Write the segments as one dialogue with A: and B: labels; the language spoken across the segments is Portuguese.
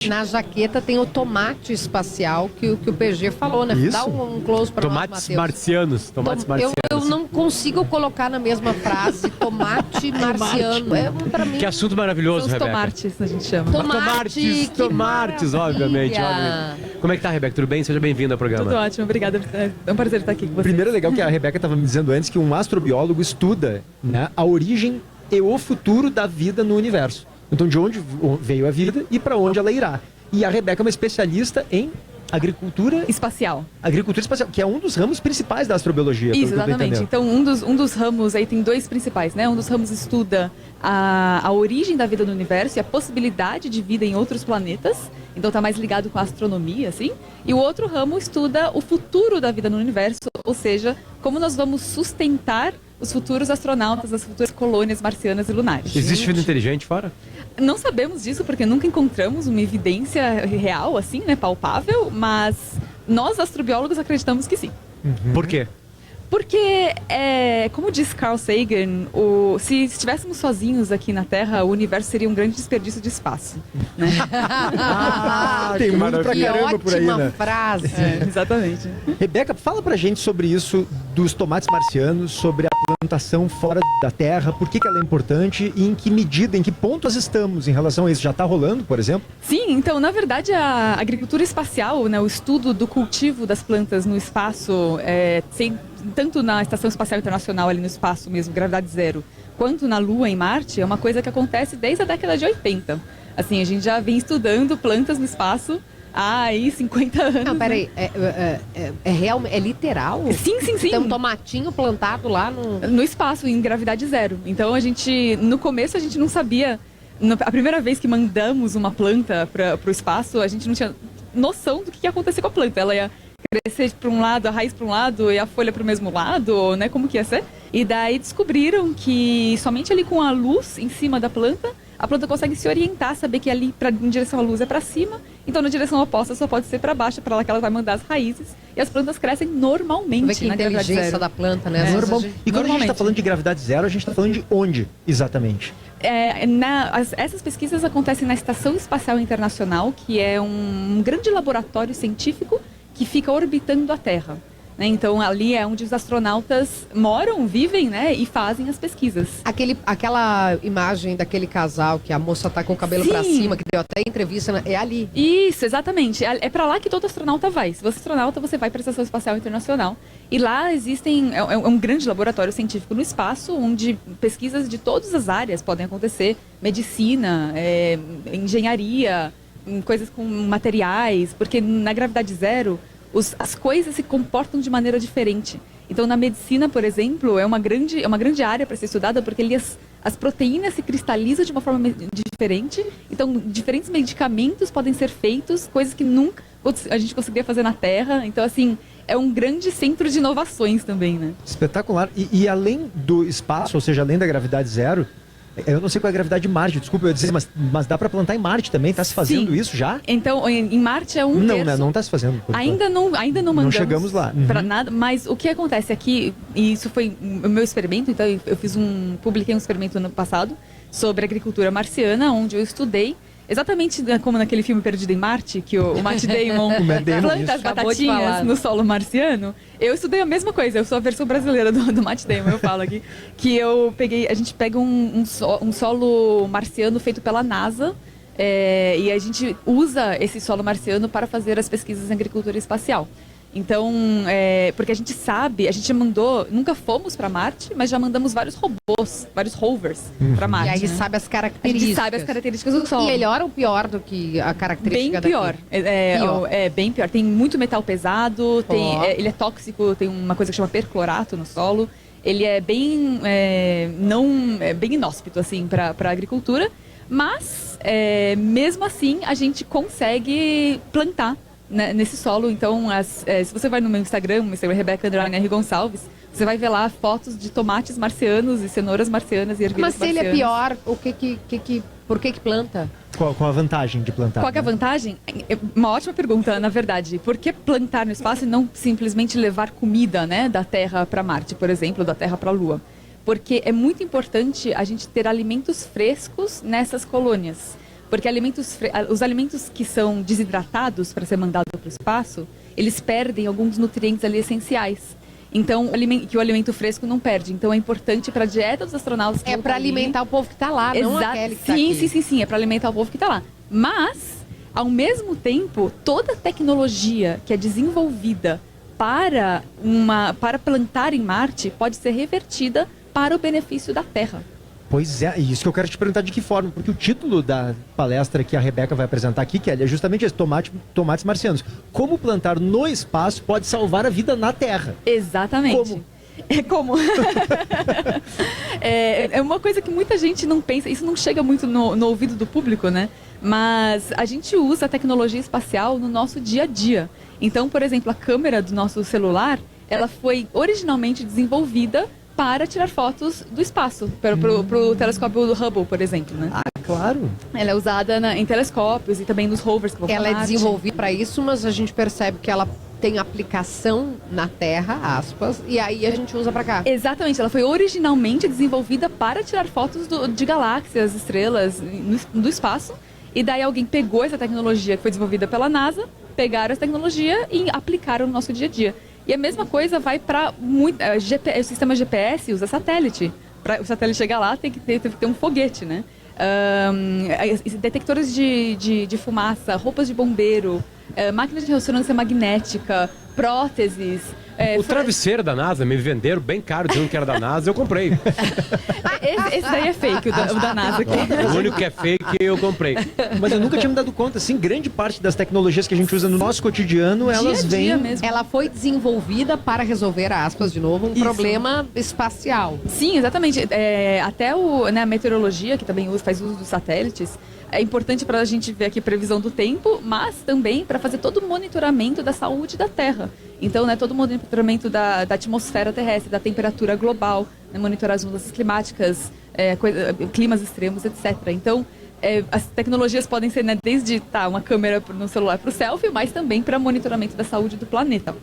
A: Na jaqueta tem o tomate espacial que o PG falou, né?
B: Isso.
A: Dá um close para nós,
C: Tomates
A: Matheus.
C: marcianos. Tomates marcianos.
A: Eu não consigo colocar na mesma frase tomate marciano. Para mim.
C: Que assunto maravilhoso,
D: São os
C: Rebeca.
D: tomates, a gente chama.
A: Tomate, que
C: Tomates,
A: maravilha.
C: obviamente, obviamente. Como é que tá, Rebeca? Tudo bem? Seja bem-vinda ao programa.
D: Tudo ótimo, obrigada. É um prazer estar aqui com vocês.
B: Primeiro é legal que a Rebeca estava me dizendo antes que um astrobiólogo estuda, né, a origem e o futuro da vida no universo. Então, de onde veio a vida e para onde ela irá. E a Rebeca é uma especialista em agricultura
D: Espacial.
B: espacial, que é um dos ramos principais da astrobiologia.
D: Isso,
B: pelo que eu tô
D: exatamente.
B: entendendo.
D: Então, um dos ramos aí tem dois principais, né? Um dos ramos estuda a origem da vida no universo e a possibilidade de vida em outros planetas. Então, tá mais ligado com a astronomia, assim. E o outro ramo estuda o futuro da vida no universo, ou seja, como nós vamos sustentar os futuros astronautas, as futuras colônias marcianas e lunares.
C: Existe vida inteligente fora?
D: Não sabemos disso porque nunca encontramos uma evidência real, assim, né, palpável, mas nós, astrobiólogos, acreditamos que sim.
C: Por quê?
D: Porque, como diz Carl Sagan, se estivéssemos sozinhos aqui na Terra, o universo seria um grande desperdício de espaço. Né?
B: Tem
C: que
B: muito pra
A: Que
B: caramba por aí,
A: ótima
B: né?
A: frase.
D: Exatamente.
B: Rebeca, fala pra gente sobre isso dos tomates marcianos, sobre a plantação fora da Terra, por que ela é importante e em que medida, em que ponto nós estamos em relação a isso? Já está rolando, por exemplo?
D: Sim, então, na verdade, a agricultura espacial, né, o estudo do cultivo das plantas no espaço, tanto na Estação Espacial Internacional, ali no espaço mesmo, gravidade zero, quanto na Lua, em Marte, é uma coisa que acontece desde a década de 80. Assim, a gente já vem estudando plantas no espaço há aí 50 anos.
A: Não, peraí. É real, é literal?
D: Sim.
A: Tem um tomatinho plantado lá no...
D: No espaço, em gravidade zero. Então, no começo, a gente não sabia. A primeira vez que mandamos uma planta para o espaço, a gente não tinha noção do que ia acontecer com a planta. Ela ia crescer para um lado, a raiz para um lado e a folha para o mesmo lado, né? Como que ia ser? E daí descobriram que somente ali com a luz em cima da planta, a planta consegue se orientar, saber que ali em direção à luz é para cima, então na direção oposta só pode ser para baixo, para lá que ela vai mandar as raízes, e as plantas crescem normalmente.
A: Vê que
D: na gravidade
A: inteligência
D: zero.
A: da planta, né? Às
D: É.
A: vezes
B: Normal.
A: a gente-
B: E quando a gente está
D: Normalmente.
B: falando de gravidade zero, a gente está falando de onde exatamente?
D: Essas pesquisas acontecem na Estação Espacial Internacional, que é um grande laboratório científico que fica orbitando a Terra. Né? Então, ali é onde os astronautas moram, vivem, né, e fazem as pesquisas.
A: Aquela imagem daquele casal que a moça tá com o cabelo
D: Sim.
A: pra cima, que deu até entrevista, né? É ali.
D: Isso, exatamente. É para lá que todo astronauta vai. Se você é astronauta, você vai para a Estação Espacial Internacional. E lá existem... É um grande laboratório científico no espaço, onde pesquisas de todas as áreas podem acontecer. Medicina, engenharia, coisas com materiais. Porque na gravidade zero, as coisas se comportam de maneira diferente. Então, na medicina, por exemplo, é uma grande área para ser estudada, porque as proteínas se cristalizam de uma forma diferente. Então, diferentes medicamentos podem ser feitos, coisas que nunca a gente conseguiria fazer na Terra. Então, assim, é um grande centro de inovações também, né?
B: Espetacular. E além do espaço, ou seja, além da gravidade zero, eu não sei qual é a gravidade de Marte, desculpa eu dizer, mas dá para plantar em Marte também? Está se fazendo
D: Sim.
B: isso já?
D: Então, em Marte é um
B: Não,
D: terço.
B: né? Não está se fazendo. por
D: Ainda não mandamos.
B: Não chegamos lá. Uhum.
D: Para nada, mas o que acontece aqui, e isso foi o meu experimento, então eu publiquei um experimento no ano passado sobre agricultura marciana, onde eu estudei exatamente como naquele filme Perdido em Marte, que o Matt Damon
B: O Matt Damon,
D: planta
B: isso.
D: as
A: Acabou de falar.
D: batatinhas no solo marciano. Eu estudei a mesma coisa, eu sou a versão brasileira do Matt Damon, eu falo aqui. Que a gente pega um solo marciano feito pela NASA, e a gente usa esse solo marciano para fazer as pesquisas em agricultura espacial. Então, porque a gente nunca fomos para Marte, mas já mandamos vários robôs, vários rovers para Marte.
A: E aí
D: né?
A: sabe as
D: A
A: características.
D: gente sabe as características do solo.
A: Melhor ou pior do que a característica
D: Bem pior.
A: daqui? Pior.
D: Bem pior. Tem muito metal pesado, ele é tóxico, tem uma coisa que chama perclorato no solo. Ele é bem bem inóspito assim para a agricultura, mas mesmo assim a gente consegue plantar, né, nesse solo. Então, se você vai no meu Instagram Rebeca_R Gonçalves, você vai ver lá fotos de tomates marcianos e cenouras marcianas e ervilhas
A: Mas se ele é
D: marcianas.
A: pior, por que planta?
B: Qual a vantagem de plantar?
D: Qual que é a
B: né?
D: vantagem? É uma ótima pergunta, na verdade. Por que plantar no espaço e não simplesmente levar comida, né, da Terra para Marte, por exemplo, da Terra para a Lua? Porque é muito importante a gente ter alimentos frescos nessas colônias. Porque os alimentos que são desidratados para ser mandado para o espaço, eles perdem alguns nutrientes ali essenciais. Então, que o alimento fresco não perde. Então, é importante para a dieta dos astronautas.
A: É para alimentar o povo que está lá, não aquele que tá aqui.
D: Sim. É para alimentar o povo que está lá. Mas, ao mesmo tempo, toda a tecnologia que é desenvolvida para plantar em Marte pode ser revertida para o benefício da Terra.
B: Pois é, e isso que eu quero te perguntar de que forma, porque o título da palestra que a Rebeca vai apresentar aqui, Kelly, é justamente esse, tomates marcianos. Como plantar no espaço pode salvar a vida na Terra.
D: Exatamente. Como? É uma coisa que muita gente não pensa, isso não chega muito no ouvido do público, né? Mas a gente usa a tecnologia espacial no nosso dia a dia. Então, por exemplo, a câmera do nosso celular, ela foi originalmente desenvolvida para tirar fotos do espaço, para o telescópio do Hubble, por exemplo, né?
B: Ah, claro.
D: Ela é usada em telescópios e também nos rovers que vão
A: Ela
D: pra
A: é
D: Marte.
A: desenvolvida para isso, mas a gente percebe que ela tem aplicação na Terra, aspas, e aí a gente usa para cá.
D: Exatamente, ela foi originalmente desenvolvida para tirar fotos de galáxias, estrelas do espaço, e daí alguém pegou essa tecnologia que foi desenvolvida pela NASA, pegaram essa tecnologia e aplicaram no nosso dia a dia. E a mesma coisa vai para o sistema GPS usa satélite. Para o satélite chegar lá tem que ter um foguete, né? Detectores de fumaça, roupas de bombeiro, máquinas de ressonância magnética, próteses.
C: O travesseiro da NASA me venderam bem caro, dizendo que era da NASA, eu comprei.
D: Esse daí é fake, o da NASA aqui.
C: O único que é fake eu comprei.
B: Mas eu nunca tinha me dado conta, assim, grande parte das tecnologias que a gente usa no nosso cotidiano, elas
D: Dia a dia
B: vêm...
D: mesmo.
A: Ela foi desenvolvida para resolver, aspas, de novo, um problema espacial.
D: Sim, exatamente. Até a meteorologia, que também faz uso dos satélites, é importante para a gente ver aqui previsão do tempo, mas também para fazer todo o monitoramento da saúde da Terra. Então, todo o monitoramento da atmosfera terrestre, da temperatura global, monitorar as mudanças climáticas, climas extremos, etc. Então, as tecnologias podem ser desde uma câmera no celular para o selfie, mas também para monitoramento da saúde do planeta.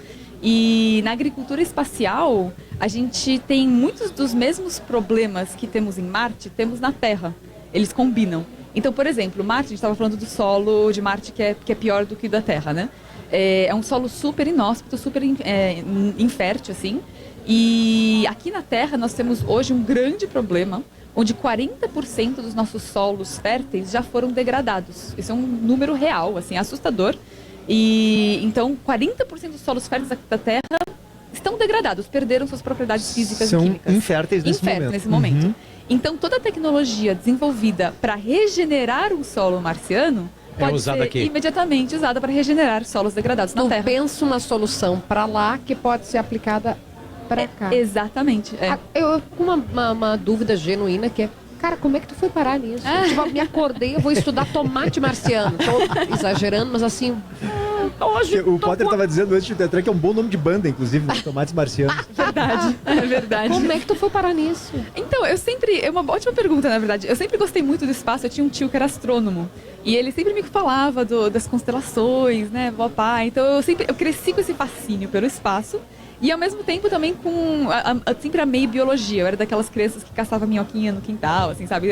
D: E na agricultura espacial, a gente tem muitos dos mesmos problemas que temos em Marte, temos na Terra. Eles combinam. Então, por exemplo, Marte, a gente estava falando do solo de Marte que é pior do que o da Terra, né? É um solo super inóspito, super infértil, assim. E aqui na Terra nós temos hoje um grande problema, onde 40% dos nossos solos férteis já foram degradados. Isso é um número real, assim, assustador. E então 40% dos solos férteis da Terra estão degradados, perderam suas propriedades físicas e químicas.
B: São inférteis nesse momento.
D: Uhum. Então toda a tecnologia desenvolvida para regenerar um solo marciano pode ser
C: aqui.
D: imediatamente usada para regenerar solos degradados na
A: Não
D: Terra.
A: penso uma solução para lá que pode ser aplicada para cá.
D: Exatamente.
A: Eu com uma dúvida genuína que é, cara, como é que tu foi parar nisso? Tipo, eu me acordei, eu vou estudar tomate marciano. Tô exagerando, mas assim... Hoje,
B: O Potter estava dizendo antes de entrar que é um bom nome de banda, inclusive, né? Tomates marcianos.
D: É verdade.
A: Como é que tu foi parar nisso?
D: Então, é uma ótima pergunta, na verdade. Eu sempre gostei muito do espaço, eu tinha um tio que era astrônomo. E ele sempre me falava das constelações, né, papai. Então, eu cresci com esse fascínio pelo espaço. E ao mesmo tempo também com sempre amei biologia. Eu era daquelas crianças que caçava minhoquinha no quintal, assim, sabe?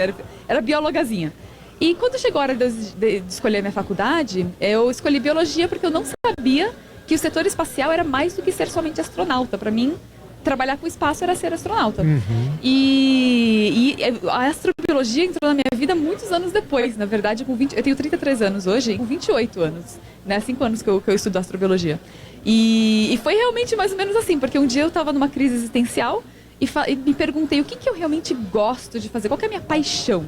D: Era biologazinha. E quando chegou a hora de escolher a minha faculdade, eu escolhi biologia porque eu não sabia que o setor espacial era mais do que ser somente astronauta. Para mim, trabalhar com espaço era ser astronauta.
B: Uhum.
D: E a astrobiologia entrou na minha vida muitos anos depois. Na verdade, eu tenho 33 anos hoje, com 28 anos. Né? 5 anos que eu estudo astrobiologia. E foi realmente mais ou menos assim, porque um dia eu estava numa crise existencial e me perguntei o que eu realmente gosto de fazer, qual que é a minha paixão.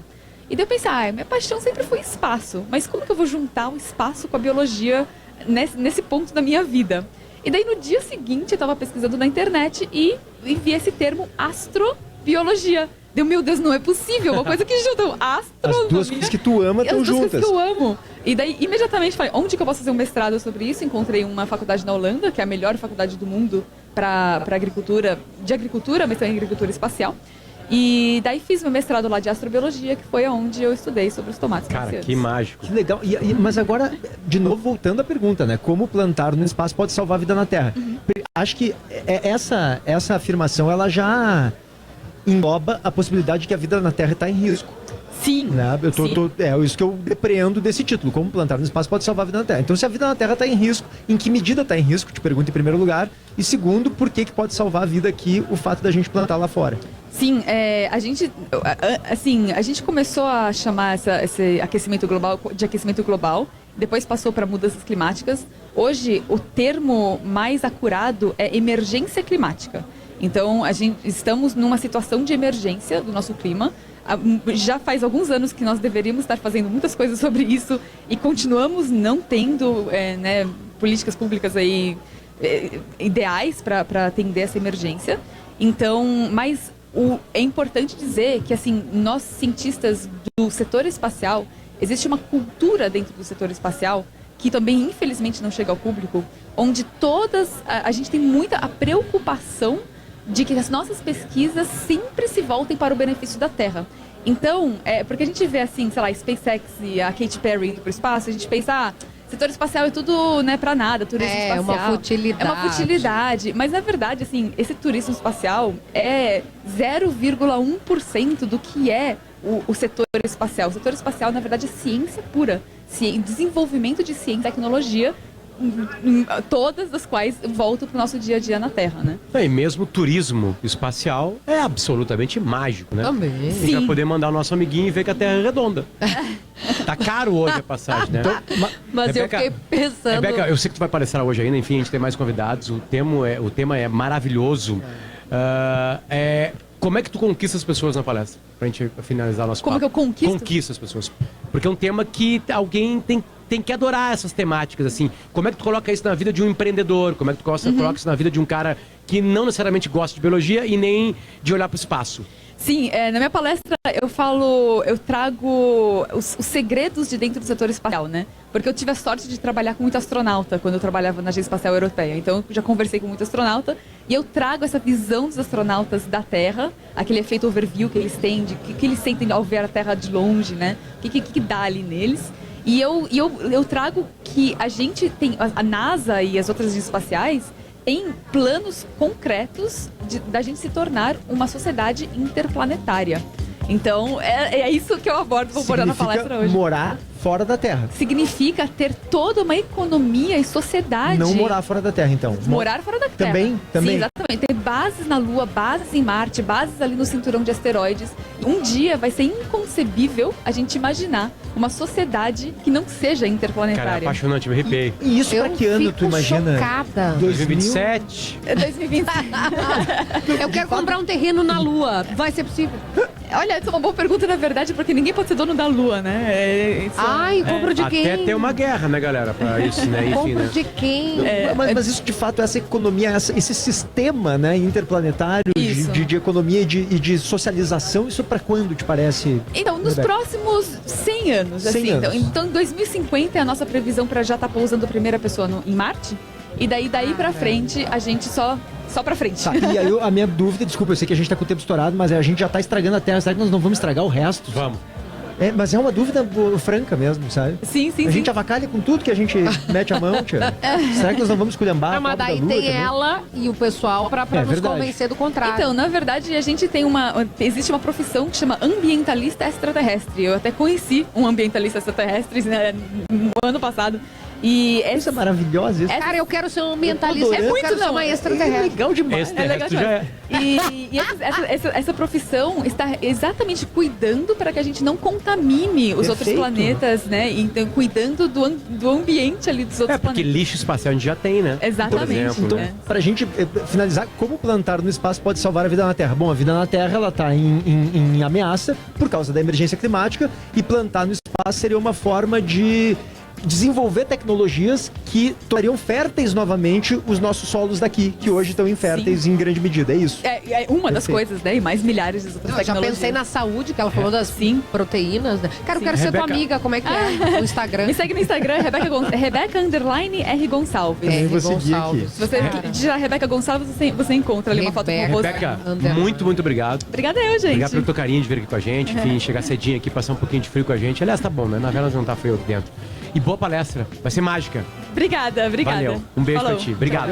D: E daí eu pensei, minha paixão sempre foi espaço, mas como que eu vou juntar o espaço com a biologia nesse ponto da minha vida? E daí no dia seguinte eu estava pesquisando na internet e vi esse termo astrobiologia. Meu Deus, não é possível, uma coisa que junta astronomia...
B: As duas coisas que tu ama estão juntas.
D: As duas coisas que eu amo. E daí imediatamente falei, onde que eu posso fazer um mestrado sobre isso? Encontrei uma faculdade na Holanda, que é a melhor faculdade do mundo para agricultura, mas também agricultura espacial. E daí fiz meu mestrado lá de astrobiologia, que foi onde eu estudei sobre os tomates
C: Cara,
D: marcianos.
C: que mágico.
B: Que legal. Mas agora, de novo, voltando à pergunta, né? Como plantar no espaço pode salvar a vida na Terra?
D: Uhum.
B: Acho que essa afirmação, ela já engloba a possibilidade de que a vida na Terra está em risco.
D: Sim.
B: Né? É isso que eu depreendo desse título. Como plantar no espaço pode salvar a vida na Terra. Então, se a vida na Terra está em risco, em que medida está em risco? Te pergunto em primeiro lugar. E segundo, por que pode salvar a vida aqui o fato da gente plantar lá fora?
D: Sim, a gente começou a chamar esse aquecimento global de aquecimento global, depois passou para mudanças climáticas. Hoje, o termo mais acurado é emergência climática. Então, estamos numa situação de emergência do nosso clima. Já faz alguns anos que nós deveríamos estar fazendo muitas coisas sobre isso e continuamos não tendo políticas públicas aí, ideais para atender essa emergência. Então, mas é importante dizer que, assim, nós cientistas do setor espacial, existe uma cultura dentro do setor espacial que também, infelizmente, não chega ao público, onde a gente tem muita a preocupação de que as nossas pesquisas sempre se voltem para o benefício da Terra. Então, porque a gente vê, assim, sei lá, SpaceX e a Katy Perry indo para o espaço, a gente pensa, setor espacial é tudo, né, para nada, turismo espacial.
A: É uma futilidade.
D: É uma futilidade. Mas, na verdade, assim, esse turismo espacial é 0,1% do que é o setor espacial. O setor espacial, na verdade, é ciência pura. Desenvolvimento de ciência e tecnologia, todas das quais voltam para o nosso dia a dia na Terra, né?
C: E mesmo o turismo espacial é absolutamente mágico, né?
A: Também.
C: A gente vai poder mandar o nosso amiguinho e ver que a Terra é redonda. Tá caro hoje a passagem, né?
A: Mas
C: Rebeca,
A: eu fiquei pensando...
C: Rebeca, eu sei que tu vai palestrar hoje ainda, enfim, a gente tem mais convidados. O tema é maravilhoso. Como é que tu conquista as pessoas na palestra? Pra gente finalizar o nosso papo.
D: Como que eu conquisto?
C: Conquista as pessoas. Porque é um tema que alguém tem que adorar essas temáticas, assim. Como é que tu coloca isso na vida de um empreendedor? Como é que tu coloca isso na vida de um cara que não necessariamente gosta de biologia e nem de olhar para o espaço?
D: Sim, na minha palestra eu trago os segredos de dentro do setor espacial, né? Porque eu tive a sorte de trabalhar com muito astronauta quando eu trabalhava na Agência Espacial Europeia. Então, eu já conversei com muito astronauta e eu trago essa visão dos astronautas da Terra, aquele efeito overview que eles têm, que eles sentem ao ver a Terra de longe, né? O que dá ali neles. E eu trago que a gente tem, a NASA e as outras agências espaciais têm planos concretos da gente se tornar uma sociedade interplanetária. Então, é isso que eu abordo, vou abordar na palestra hoje.
B: Morar fora da Terra.
D: Significa ter toda uma economia e sociedade.
B: Não morar fora da Terra, então.
D: Morar fora da Terra.
B: Também?
D: Sim, exatamente. Ter bases na Lua, bases em Marte, bases ali no cinturão de asteroides. Um dia vai ser inconcebível a gente imaginar uma sociedade que não seja interplanetária.
C: Cara, é apaixonante, me arrepiei.
B: E isso pra que ano tu imagina?
A: Chocada.
C: 2027?
D: 2020.
A: Eu quero comprar um terreno na Lua. Vai ser possível?
D: Olha, essa é uma boa pergunta, na verdade, porque ninguém pode ser dono da Lua, né?
A: Ai, compro de quem?
C: Até ter uma guerra, né, galera? Pra isso, né? Enfim,
A: Compro
C: né?
A: de quem?
B: Mas isso, de fato, essa economia, esse sistema, né, interplanetário de economia e de socialização, isso pra quando, te parece?
D: Então, nos próximos 100 anos.
B: 100 anos.
D: Então, em 2050 é a nossa previsão para já estar pousando a primeira pessoa em Marte. E daí pra frente, a gente só pra frente.
B: Tá, e aí a minha dúvida, desculpa, eu sei que a gente tá com o tempo estourado, mas a gente já tá estragando a Terra. Será que nós não vamos estragar o resto?
C: Vamos.
B: Mas é uma dúvida franca mesmo, sabe?
D: Sim.
B: A gente avacalha com tudo que a gente mete a mão, tia. Será que nós não vamos esculhambar?
A: Mas daí tem ela e o pessoal pra nos
B: verdade.
A: convencer do contrário.
D: Então, na verdade, a gente tem existe uma profissão que chama ambientalista extraterrestre. Eu até conheci um ambientalista extraterrestre, né, no ano passado. E
B: Isso é maravilhoso, isso.
A: Cara, eu quero ser um ambientalista.
B: Eu tô
A: Eu
B: adorando.
A: quero ser uma extraterrestre.
B: Legal demais.
C: Esse terrestre já é.
D: E essa profissão está exatamente cuidando para que a gente não contamine os outros
B: Perfeito.
D: planetas, né? Então, cuidando do ambiente ali dos outros
C: Porque
D: planetas.
C: lixo espacial a gente já tem, né?
D: Exatamente.
C: Por exemplo,
B: Então,
C: né?
B: pra gente finalizar, como plantar no espaço pode salvar a vida na Terra? Bom, a vida na Terra, ela tá em ameaça por causa da emergência climática, e plantar no espaço seria uma forma de desenvolver tecnologias que tornariam férteis novamente os nossos solos daqui, que hoje estão inférteis em grande medida, é isso?
D: É uma das
B: Perfeito.
D: coisas, né? E mais milhares de outras
A: Eu já
D: tecnologias.
A: pensei na saúde, que ela falou das proteínas. Né? Cara, eu quero ser tua
C: Rebeca.
A: amiga. Como é que é? O Instagram.
D: Me segue no Instagram, Rebeca_R Gonçalves.
B: Também vou seguir
A: Gonçalves.
B: aqui.
D: Se você digitar Rebeca Gonçalves, você encontra ali uma foto com o rosto.
C: Rebeca,
A: Underline.
C: muito obrigado.
D: Obrigada eu, gente.
C: Obrigado pelo teu carinho de vir aqui com a gente, enfim, chegar cedinho aqui, passar um pouquinho de frio com a gente. Aliás, tá bom, né? Na verdade não tá frio aqui dentro. E boa palestra, vai ser mágica.
D: Obrigada.
C: Valeu, um beijo
D: Falou.
C: pra ti. Obrigado.